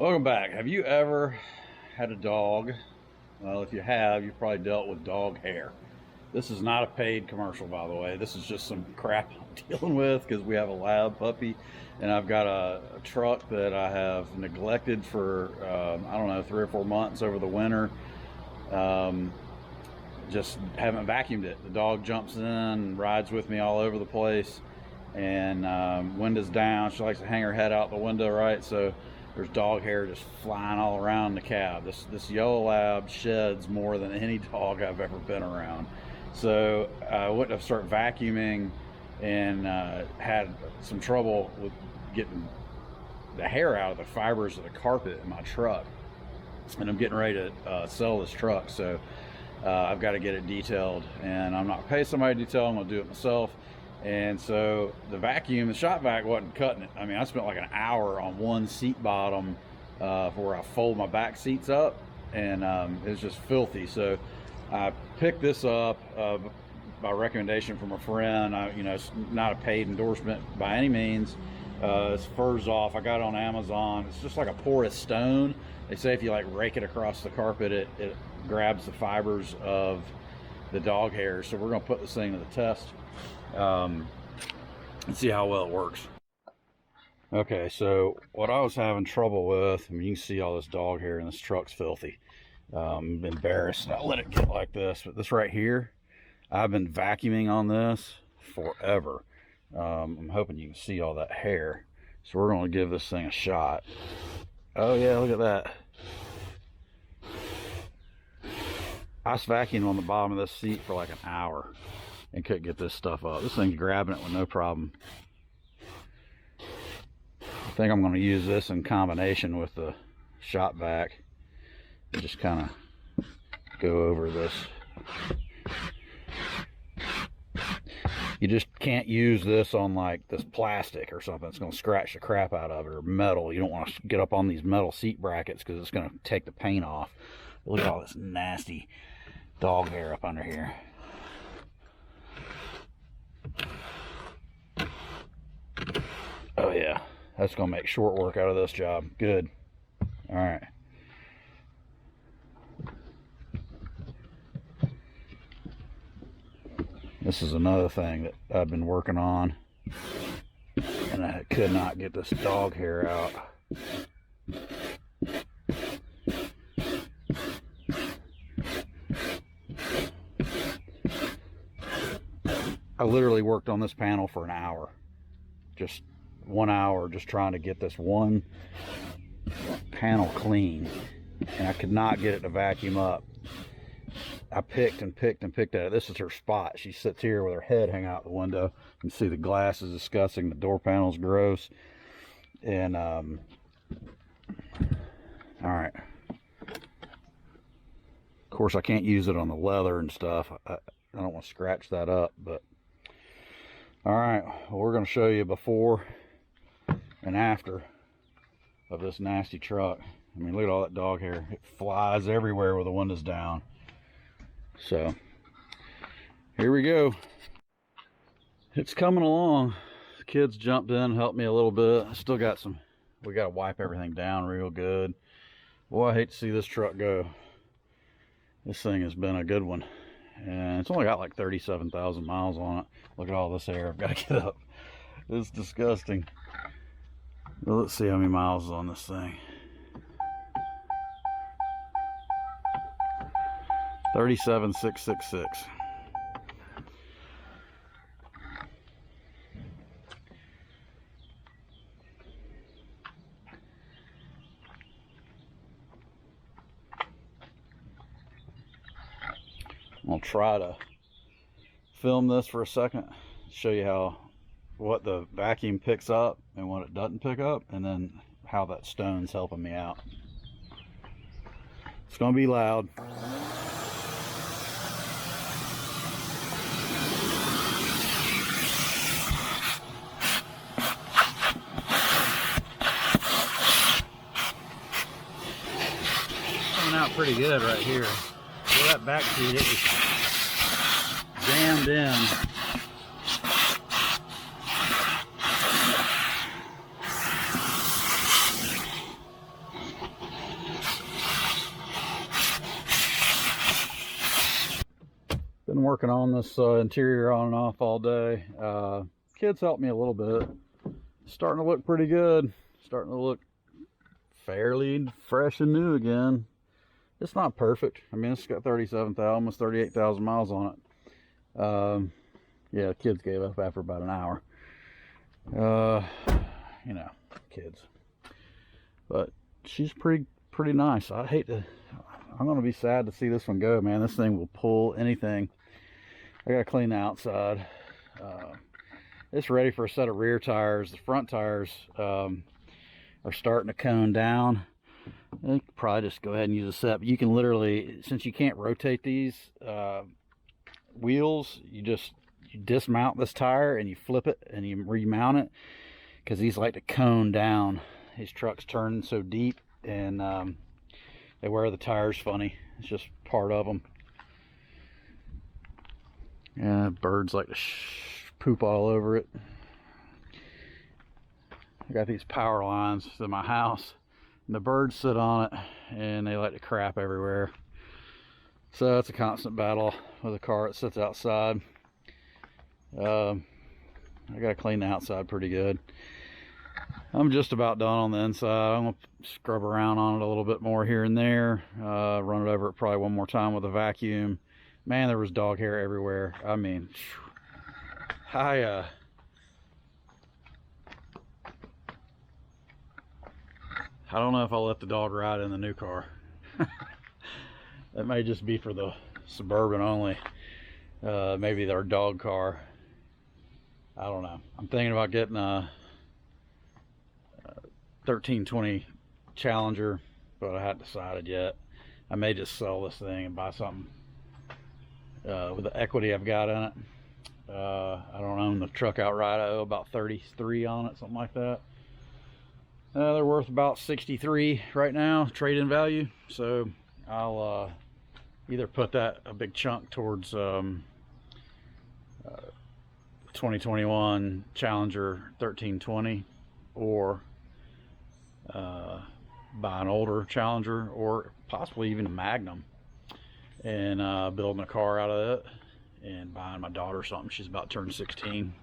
Welcome back. Have you ever had a dog? Well, if you have, you've probably dealt with dog hair. This is not a paid commercial, by the way. This is just some crap I'm dealing with because we have a lab puppy, and I've got a truck that I have neglected for, I don't know, 3 or 4 months over the winter. Um, just haven't vacuumed it. The dog jumps in, rides with me all over the place, and windows down. She likes to hang her head out the window, right? So there's dog hair just flying all around the cab. This yellow lab sheds more than any dog I've ever been around. So I went to start vacuuming and had some trouble with getting the hair out of the fibers of the carpet in my truck. And I'm getting ready to sell this truck, so I've got to get it detailed, and I'm not gonna pay somebody to detail. I'm gonna do it myself. And so the shop vac wasn't cutting it. I mean, I spent like an hour on one seat bottom for where I fold my back seats up, and it was just filthy. So I picked this up by recommendation from a friend. It's not a paid endorsement by any means. It's Furs Off. I got it on Amazon. It's just like a porous stone. They say if you like rake it across the carpet, it grabs the fibers of the dog hair. So we're gonna put this thing to the test and see how well it works. Okay, so what I was having trouble with, I mean, you can see all this dog hair, and this truck's filthy. I'm embarrassed not let it get like this, but this right here, I've been vacuuming on this forever. I'm hoping you can see all that hair, so we're going to give this thing a shot. Oh yeah, look at that. I was vacuuming on the bottom of this seat for like an hour and couldn't get this stuff up. This thing's grabbing it with no problem. I think I'm going to use this in combination with the shop vac and just kind of go over this. You just can't use this on like this plastic or something. It's going to scratch the crap out of it, or metal. You don't want to get up on these metal seat brackets because it's going to take the paint off. Look at all this nasty dog hair up under here. Oh yeah, that's gonna make short work out of this job. Good. All right. This is another thing that I've been working on, and I could not get this dog hair out. I literally worked on this panel for an hour. Just 1 hour, just trying to get this one panel clean, and I could not get it to vacuum up. I picked and picked and picked at it. This is her spot. She sits here with her head hanging out the window. You can see the glass is disgusting. The door panel's gross. And all right. Of course, I can't use it on the leather and stuff. I don't want to scratch that up, but all right, well, we're going to show you before and after of this nasty truck. I mean, look at all that dog hair. It flies everywhere with the windows down. So here we go. It's coming along. The kids jumped in, helped me a little bit. I still got some, we got to wipe everything down real good. Boy, I hate to see this truck go. This thing has been a good one. And it's only got like 37,000 miles on it. Look at all this hair I've got to get up. It's disgusting. Well, let's see how many miles is on this thing. 37,666. I'll try to film this for a second, show you what the vacuum picks up and what it doesn't pick up, and then how that stone's helping me out. It's gonna be loud. Coming out pretty good right here. Well, that back seat, it was jammed in. been working on this interior on and off all day. Kids helped me a little bit. Starting to look pretty good. Starting to look fairly fresh and new again. It's not perfect. I mean, it's got 37,000, almost 38,000 miles on it. Yeah, the kids gave up after about an hour. You know, kids. But she's pretty nice. I'm gonna be sad to see this one go, man. This thing will pull anything. I gotta clean the outside. It's ready for a set of rear tires. The front tires are starting to cone down. You could probably just go ahead and use a set. But you can literally, since you can't rotate these wheels, you dismount this tire and you flip it and you remount it, because these like to cone down. These trucks turn so deep, and they wear the tires funny. It's just part of them. Yeah, birds like to poop all over it. I got these power lines to my house, and the birds sit on it, and they like to crap everywhere. So it's a constant battle with a car that sits outside. I gotta clean the outside pretty good. I'm just about done on the inside. I'm gonna scrub around on it a little bit more here and there. Run it over it probably one more time with a vacuum. Man, there was dog hair everywhere. I mean, I don't know if I'll let the dog ride in the new car. That may just be for the Suburban only. Maybe their dog car. I don't know. I'm thinking about getting a 1320 Challenger, but I haven't decided yet. I may just sell this thing and buy something with the equity I've got in it. I don't own the truck outright. I owe about 33 on it, something like that. They're worth about 63 right now, trade-in value. So I'll either put that a big chunk towards 2021 Challenger 1320, or buy an older Challenger, or possibly even a Magnum, and building a car out of it, and buying my daughter something. She's about to turn 16.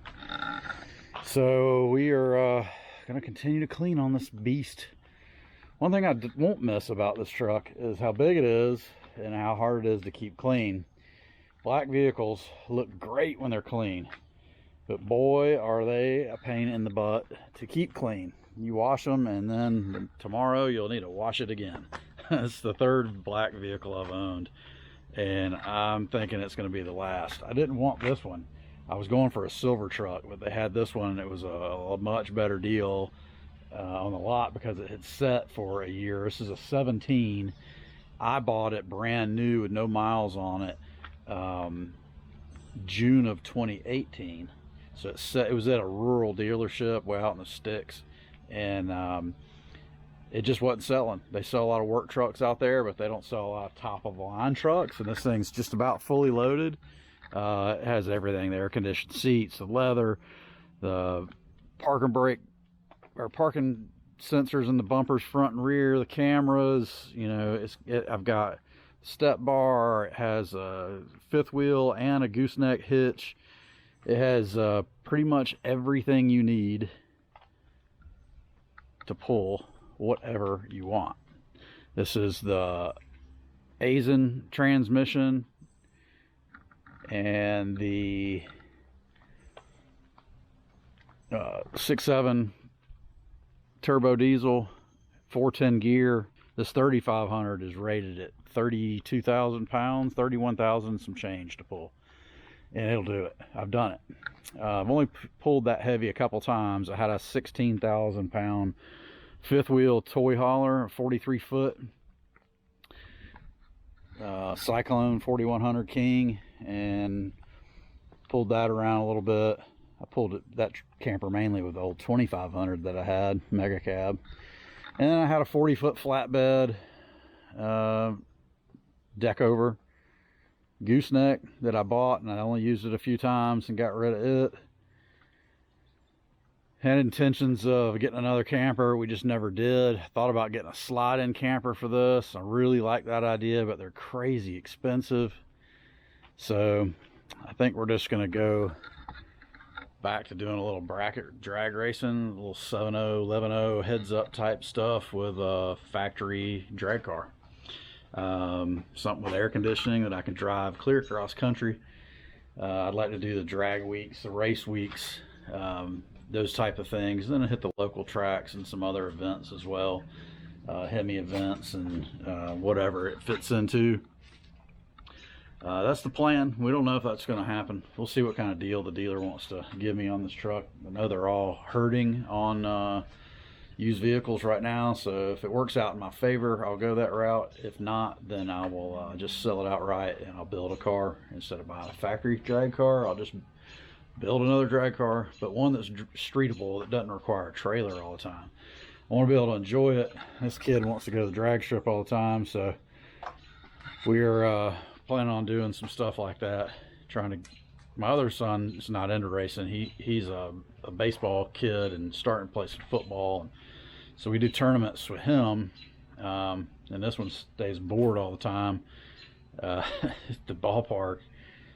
So we are gonna continue to clean on this beast. One thing I won't miss about this truck is how big it is and how hard it is to keep clean. Black vehicles look great when they're clean, but boy, are they a pain in the butt to keep clean. You wash them, and then tomorrow you'll need to wash it again. It's the third black vehicle I've owned, and I'm thinking it's going to be the last. I didn't want this one. I was going for a silver truck, but they had this one, and it was a much better deal on the lot because it had set for a year. This is a 17. I bought it brand new with no miles on it, June of 2018. So it was at a rural dealership way out in the sticks, and it just wasn't selling. They sell a lot of work trucks out there, but they don't sell a lot of top of the line trucks, and this thing's just about fully loaded. It has everything: the air conditioned seats, the leather, the parking brake or parking sensors in the bumpers front and rear, the cameras. You know, I've got step bar. It has a fifth wheel and a gooseneck hitch. It has pretty much everything you need to pull whatever you want. This is the Aisin transmission and the 6.7 turbo diesel, 410 gear. This 3500 is rated at 32,000 pounds, 31,000 some change to pull, and it'll do it. I've done it. I've only pulled that heavy a couple times. I had a 16,000 pound fifth wheel toy hauler, 43 foot Cyclone 4100 King, and pulled that around a little bit. I pulled that camper mainly with the old 2500 that I had, mega cab. And then I had a 40 foot flatbed deck over gooseneck that I bought, and I only used it a few times and got rid of it. Had intentions of getting another camper, we just never did. Thought about getting a slide-in camper for this. I really like that idea, but they're crazy expensive. So I think we're just going to go back to doing a little bracket drag racing, a little 7.0, 11.0 heads up type stuff with a factory drag car. Something with air conditioning that I can drive clear across country. I'd like to do the drag weeks, the race weeks, those type of things. Then I hit the local tracks and some other events as well, Hemi events and whatever it fits into. That's the plan. We don't know if that's going to happen. We'll see what kind of deal the dealer wants to give me on this truck. I know they're all hurting on used vehicles right now, so if it works out in my favor, I'll go that route. If not, then I will just sell it outright and I'll build a car. Instead of buying a factory drag car, I'll just build another drag car, but one that's streetable, that doesn't require a trailer all the time. I want to be able to enjoy it. This kid wants to go to the drag strip all the time, so we're planning on doing some stuff like that. My other son is not into racing. He's a baseball kid and starting to play some football, and so we do tournaments with him, and this one stays bored all the time at the ballpark.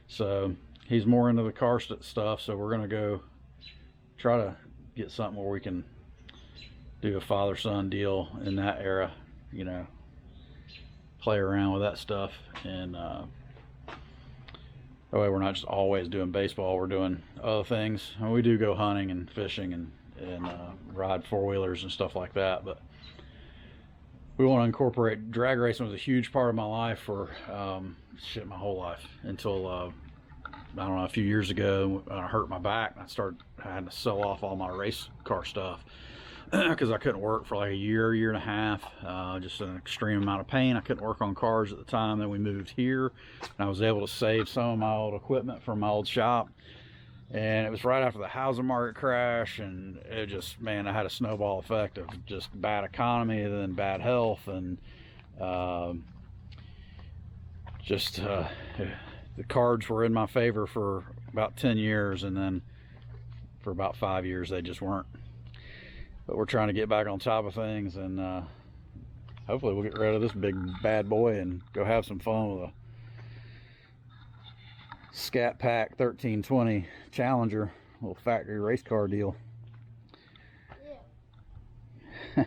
So he's more into the car stuff, so we're gonna go try to get something where we can do a father-son deal in that era, you know, play around with that stuff. And that way we're not just always doing baseball, we're doing other things. And we do go hunting and fishing and ride four-wheelers and stuff like that, but we want to incorporate drag racing. Was a huge part of my life for my whole life until I don't know, a few years ago I hurt my back and I had to sell off all my race car stuff because I couldn't work for like a year and a half, just an extreme amount of pain. I couldn't work on cars at the time. Then we moved here and I was able to save some of my old equipment from my old shop, and it was right after the housing market crash, and it just, man, I had a snowball effect of just bad economy and then bad health, and the cards were in my favor for about 10 years, and then for about 5 years they just weren't. But we're trying to get back on top of things, and hopefully we'll get rid of this big bad boy and go have some fun with a Scat Pack 1320 Challenger, little factory race car deal. Yeah.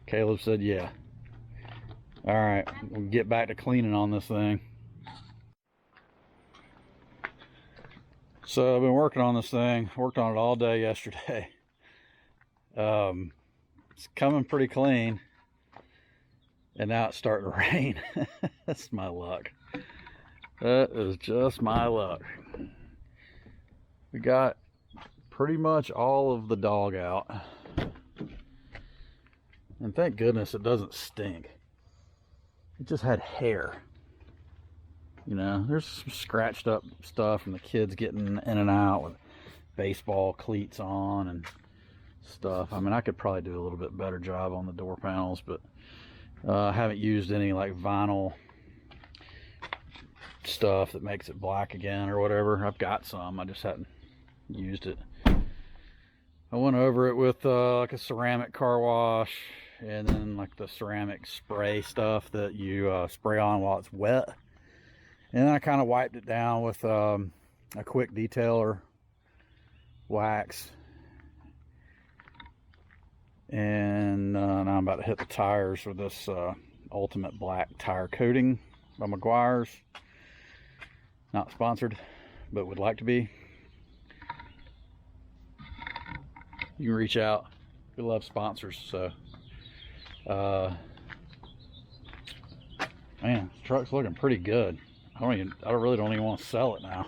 Caleb said yeah. All right, we'll get back to cleaning on this thing. So I've been working on this thing, worked on it all day yesterday. It's coming pretty clean, and now it's starting to rain. That's my luck. That is just my luck. We got pretty much all of the dog out, and thank goodness it doesn't stink. It just had hair. You know, there's some scratched up stuff from the kids getting in and out with baseball cleats on and stuff. I mean, I could probably do a little bit better job on the door panels, but I haven't used any like vinyl stuff that makes it black again or whatever. I've got some, I just hadn't used it. I went over it with like a ceramic car wash, and then like the ceramic spray stuff that you spray on while it's wet. And then I kind of wiped it down with a quick detailer wax. And now I'm about to hit the tires with this Ultimate Black tire coating by Meguiar's. Not sponsored, but would like to be. You can reach out. We love sponsors. So man, this truck's looking pretty good. I really don't even want to sell it now.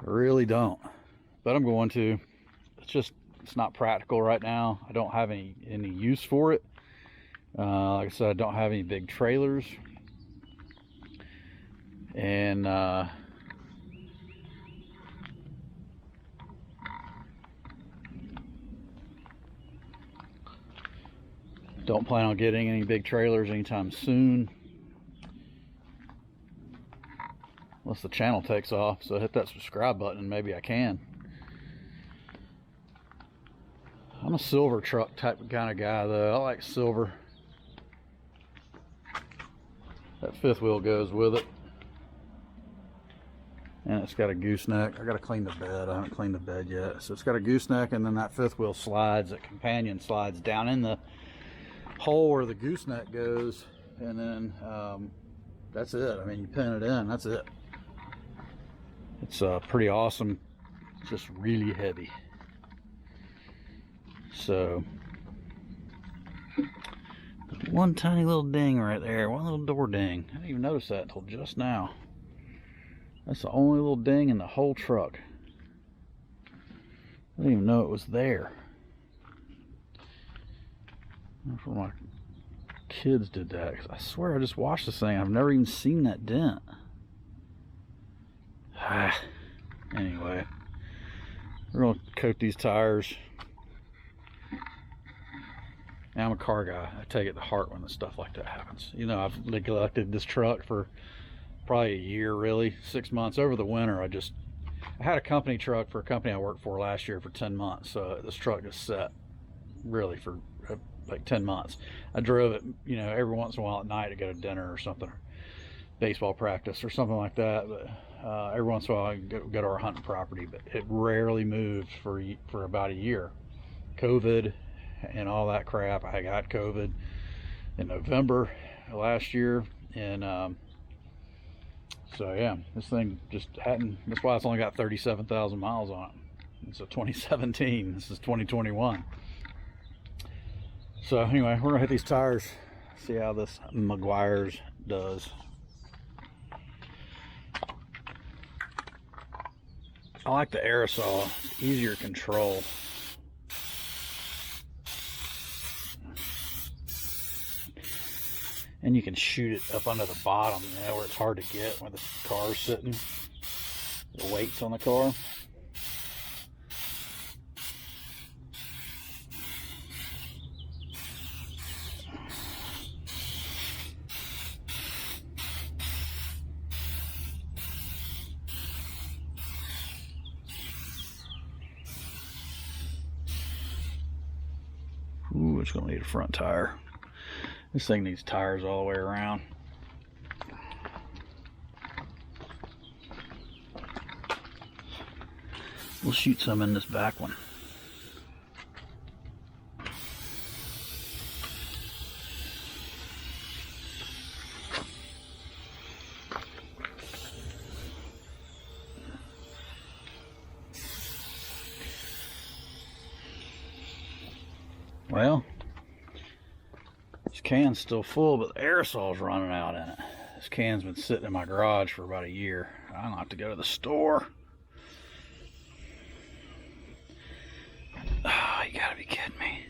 I really don't, but I'm going to. It's not practical right now. I don't have any use for it. Like I said, I don't have any big trailers, and don't plan on getting any big trailers anytime soon, unless the channel takes off. So hit that subscribe button and maybe I can. I'm a silver truck type of kind of guy though. I like silver. That fifth wheel goes with it. And it's got a gooseneck. I got to clean the bed. I haven't cleaned the bed yet. So it's got a gooseneck, and then that fifth wheel slides, that companion slides down in the hole where the gooseneck goes, and then that's it. I mean, you pin it in, that's it. It's pretty awesome. It's just really heavy. So one tiny little ding right there, one little door ding. I didn't even notice that until just now. That's the only little ding in the whole truck. I didn't even know it was there. That's where my kids did that, because I swear I just washed this thing. I've never even seen that dent. Anyway, we're going to coat these tires. And I'm a car guy. I take it to heart when stuff like that happens. You know, I've neglected this truck for probably a year, really, 6 months. Over the winter, I had a company truck for a company I worked for last year for 10 months. So this truck just sat really for like 10 months. I drove it, you know, every once in a while at night to go to dinner or something, or baseball practice or something like that. But every once in a while I go to our hunting property, but it rarely moved for about a year. COVID and all that crap. I got COVID in November last year, and so yeah, this thing just hadn't. That's why it's only got 37,000 miles on it. It's a 2017. This is 2021. So anyway, we're gonna hit these tires, see how this Meguiar's does. I like the aerosol. It's easier control. And you can shoot it up under the bottom, you know, where it's hard to get when the car's sitting. The weight's on the car. Ooh, it's gonna need a front tire. This thing needs tires all the way around. We'll shoot some in this back one. Well, this can's still full, but the aerosol's running out in it. This can's been sitting in my garage for about a year. I don't have to go to the store. Oh, you gotta be kidding me.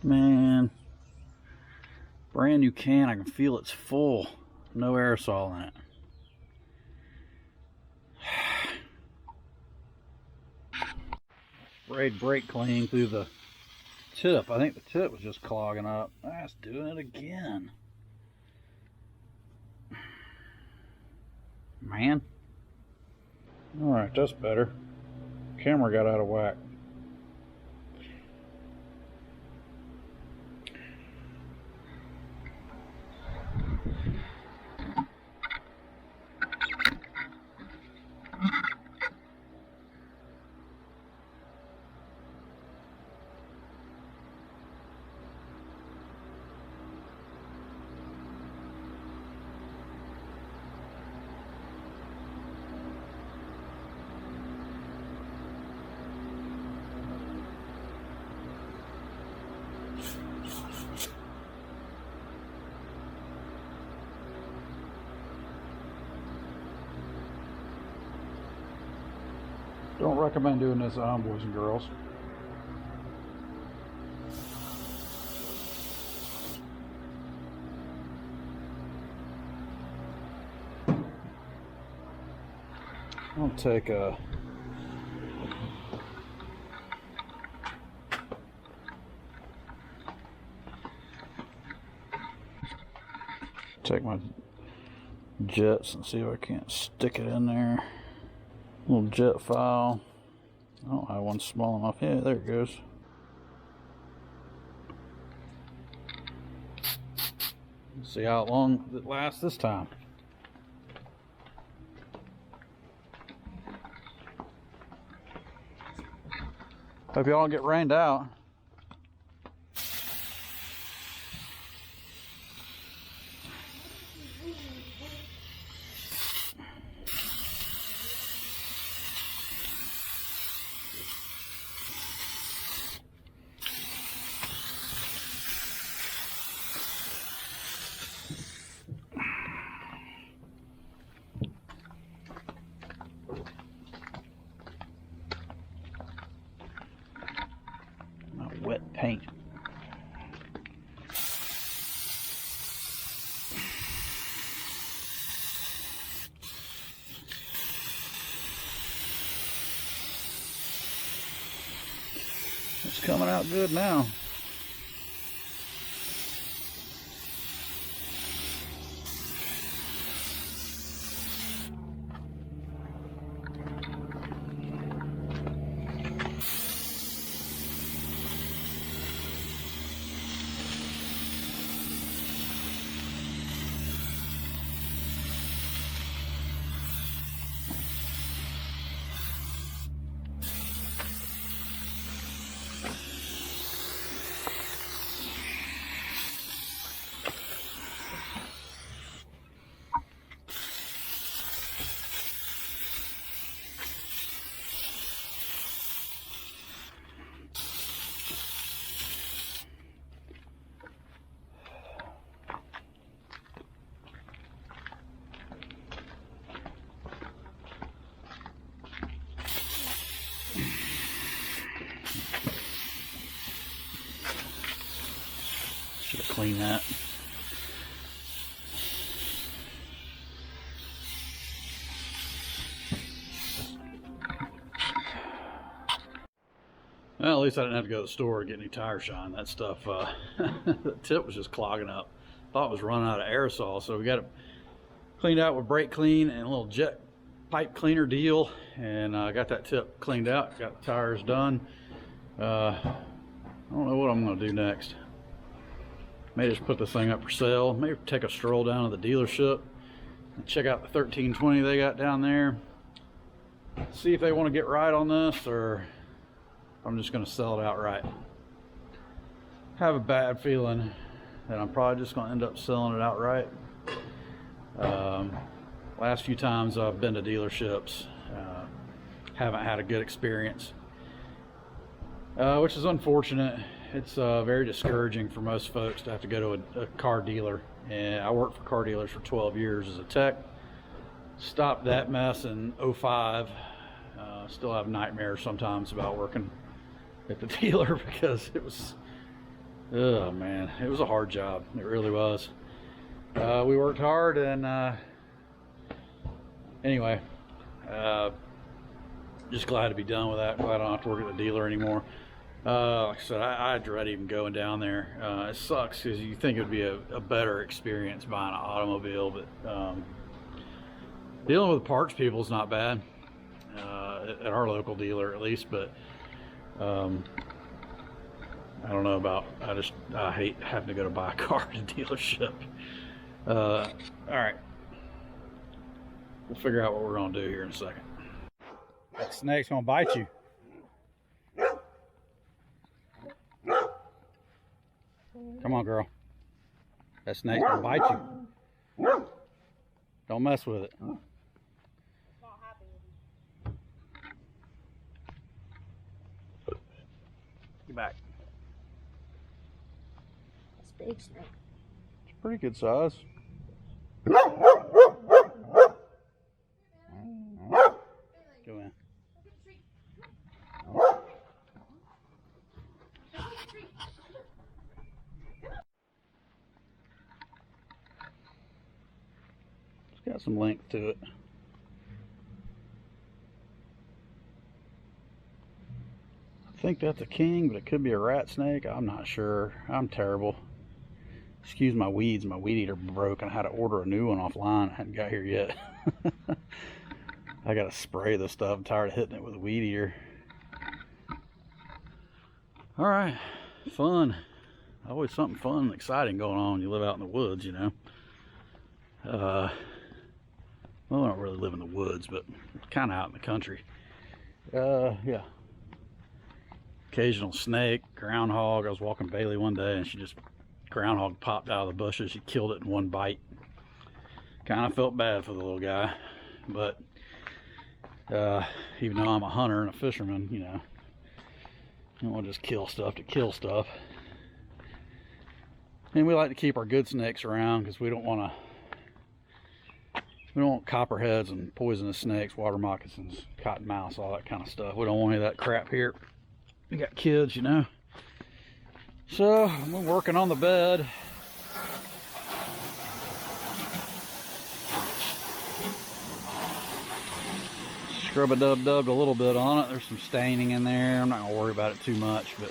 Man. Brand new can, I can feel it's full. No aerosol in it. Sprayed brake clean through the tip. I think the tip was just clogging up. That's doing it again. Man. Alright, that's better. Camera got out of whack. Don't recommend doing this at home, boys and girls. I'll take a my jets and see if I can't stick it in there. Little jet file. I don't have one small enough. Yeah, there it goes. See how long it lasts this time. Hope y'all don't get rained out. Wet paint. It's coming out good now. Should have cleaned that. Well, at least I didn't have to go to the store to get any tire shine. That stuff, the tip was just clogging up. Thought it was running out of aerosol, so we got it cleaned out with brake clean and a little jet pipe cleaner deal, and I got that tip cleaned out, got the tires done. I don't know what I'm going to do next. May just put this thing up for sale. Maybe take a stroll down to the dealership and check out the 1320 they got down there. See if they want to get right on this, or I'm just going to sell it outright. Have a bad feeling that I'm probably just going to end up selling it outright. Last few times I've been to dealerships, haven't had a good experience, which is unfortunate. It's very discouraging for most folks to have to go to a car dealer. And I worked for car dealers for 12 years as a tech. Stopped that mess in '05. Still have nightmares sometimes about working at the dealer because it was, oh man, it was a hard job. It really was. We worked hard, and anyway, just glad to be done with that. Glad I don't have to work at the dealer anymore. Like I said, I dread even going down there. It sucks because you think it would be a better experience buying an automobile, but dealing with parts people is not bad, at our local dealer at least, but I don't know about, I hate having to go to buy a car at a dealership. All right, we'll figure out what we're gonna do here in a second. That snake's gonna bite you. Come on, girl. That snake's gonna bite you. Don't mess with it. Get back. It's a big snake. It's a pretty good size. Go in. It's got some length to it. I think that's a king, but it could be a rat snake. I'm not sure. I'm terrible. Excuse my weeds. My weed eater broke and I had to order a new one offline. I hadn't got here yet. I gotta spray this stuff. I'm tired of hitting it with a weed eater. All right, fun. Always something fun and exciting going on when you live out in the woods, you know. Well, I don't really live in the woods, but kind of out in the country. Yeah. Occasional snake, groundhog. I was walking Bailey one day and groundhog popped out of the bushes. She killed it in one bite. Kind of felt bad for the little guy, but even though I'm a hunter and a fisherman, you know, I don't want to just kill stuff to kill stuff. And we like to keep our good snakes around because we don't want copperheads and poisonous snakes, water moccasins, cottonmouths, all that kind of stuff. We don't want any of that crap here. We got kids, you know. So we're working on the bed. Scrub-a-dub-dubbed a little bit on it. There's some staining in there. I'm not gonna worry about it too much, but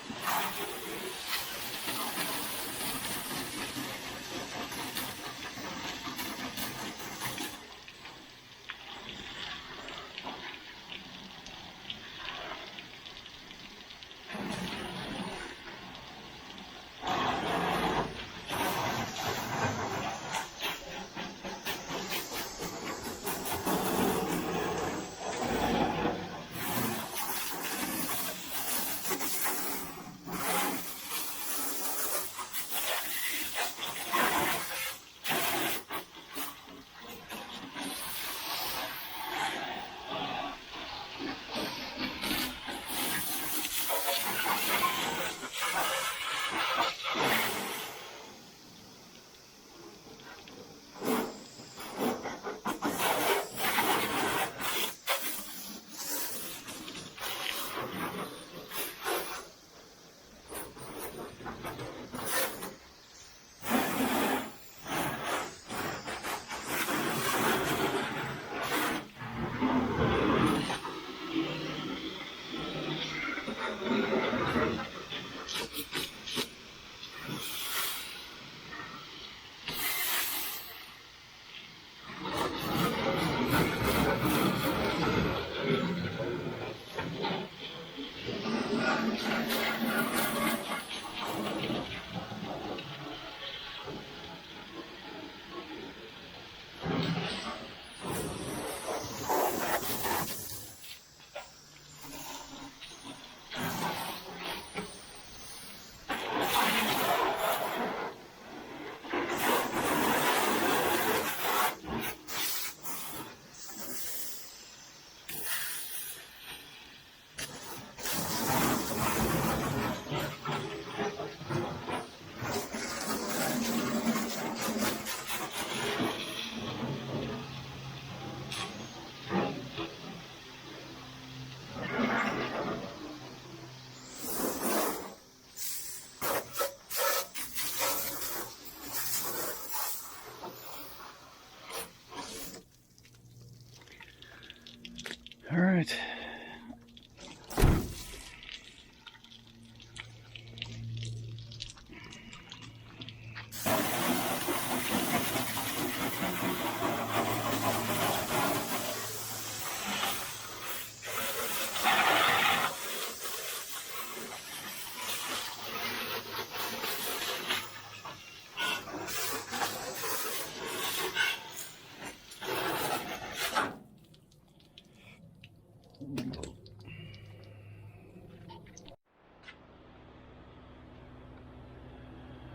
all right.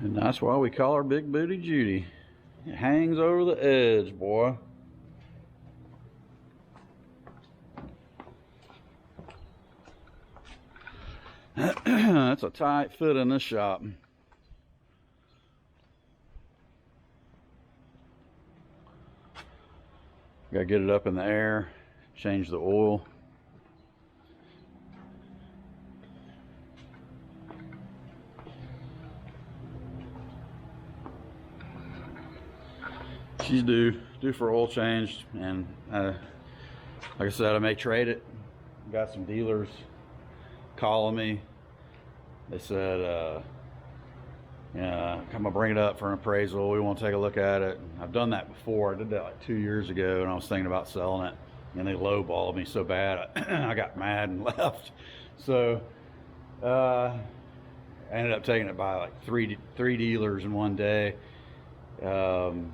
And that's why we call her Big Booty Judy. It hangs over the edge, boy. That's a tight fit in this shop. Gotta get it up in the air, change the oil. She's due for oil change, and like I said, I may trade it. Got some dealers calling me. They said, yeah, I'm gonna bring it up for an appraisal. We want to take a look at it. I've done that before. I did that like 2 years ago, and I was thinking about selling it, and they lowballed me so bad I got mad and left. So I ended up taking it by like three dealers in one day, and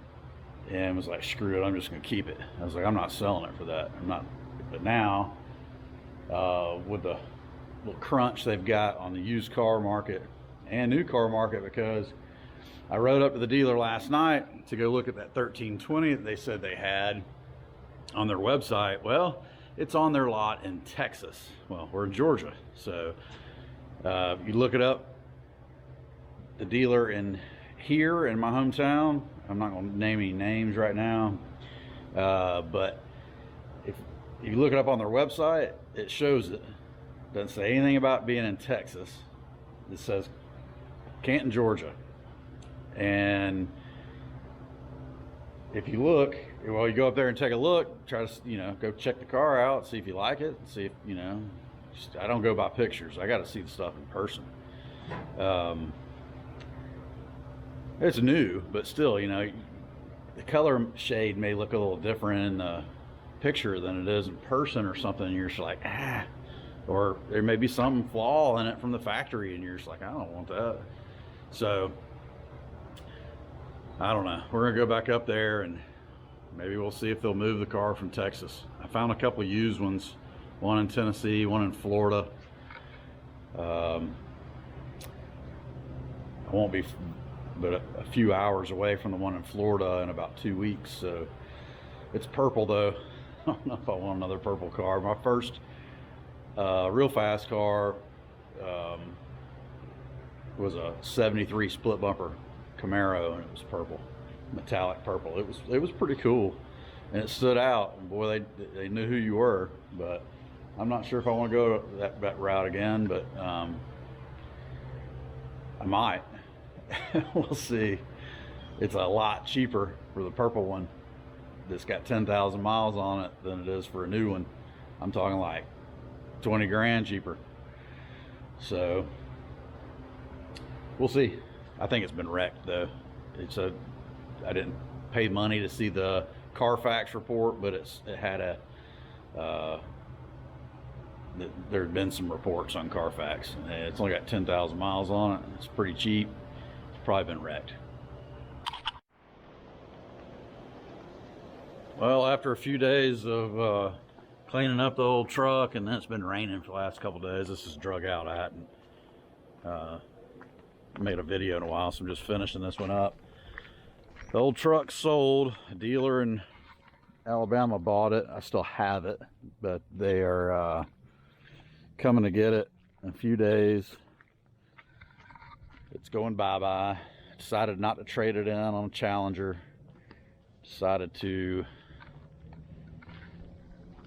was like, screw it, I'm just gonna keep it. I was like, I'm not selling it for that. I'm not. But now, with the little crunch they've got on the used car market and new car market, because I rode up to the dealer last night to go look at that 1320 that they said they had on their website. Well, it's on their lot in Texas. Well, we're in Georgia, so you look it up. The dealer in here in my hometown, I'm not going to name any names right now, but if you look it up on their website, it shows it. Doesn't say anything about being in Texas. It says Canton, Georgia. And if you look, well, you go up there and take a look, try to, go check the car out, see if you like it, see if, I don't go by pictures. I got to see the stuff in person. It's new, but still, the color shade may look a little different in the picture than it is in person or something. And you're just like, or there may be some flaw in it from the factory and you're just like, I don't want that. So I don't know. We're gonna go back up there and maybe we'll see if they'll move the car from Texas. I found a couple of used ones, one in Tennessee, one in Florida. I won't be but a few hours away from the one in Florida in about 2 weeks. So it's purple though. I don't know if I want another purple car. My first real fast car was a 73 split bumper Camaro, and it was purple, metallic purple. It was pretty cool, and it stood out. And boy, they knew who you were. But I'm not sure if I want to go that route again, but I might. We'll see. It's a lot cheaper for the purple one that's got 10,000 miles on it than it is for a new one. I'm talking like 20 grand cheaper. So we'll see. I think it's been wrecked though. I didn't pay money to see the Carfax report, but it had there had been some reports on Carfax. It's only got 10,000 miles on it. It's pretty cheap. It's probably been wrecked. Well, after a few days of cleaning up the old truck, and then it's been raining for the last couple days, this is drug out. I hadn't made a video in a while, so I'm just finishing this one up. The old truck sold. A dealer in Alabama bought it. I still have it, but they are coming to get it in a few days. It's going bye-bye. Decided not to trade it in on a Challenger. Decided to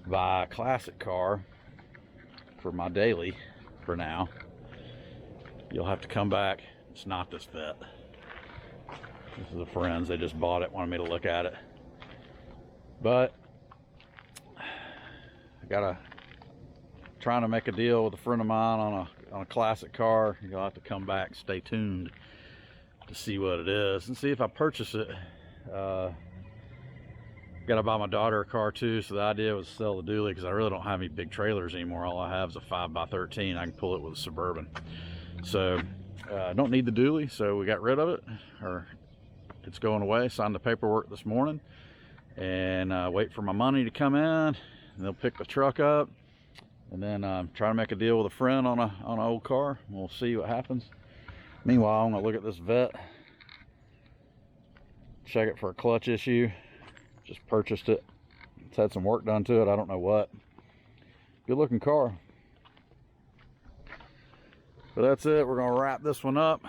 buy a classic car for my daily for now. You'll have to come back. It's not this vet. This is the friends. They just bought it, wanted me to look at it. But I gotta trying to make a deal with a friend of mine on a classic car. You'll have to come back, stay tuned to see what it is and see if I purchase it. Gotta buy my daughter a car too, so the idea was to sell the dually because I really don't have any big trailers anymore. All I have is a 5x13. I can pull it with a Suburban. So I don't need the dually, so we got rid of it, or it's going away. Signed the paperwork this morning, and wait for my money to come in, and they'll pick the truck up, and then try to make a deal with a friend on an old car. We'll see what happens. Meanwhile, I'm gonna look at this vet, check it for a clutch issue. Just purchased it. It's had some work done to it. I don't know what. Good looking car. But that's it. We're gonna wrap this one up.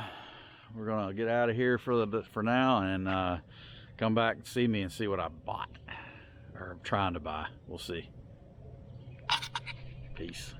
We're gonna get out of here for now, and come back and see me and see what I bought or I'm trying to buy. We'll see. Peace.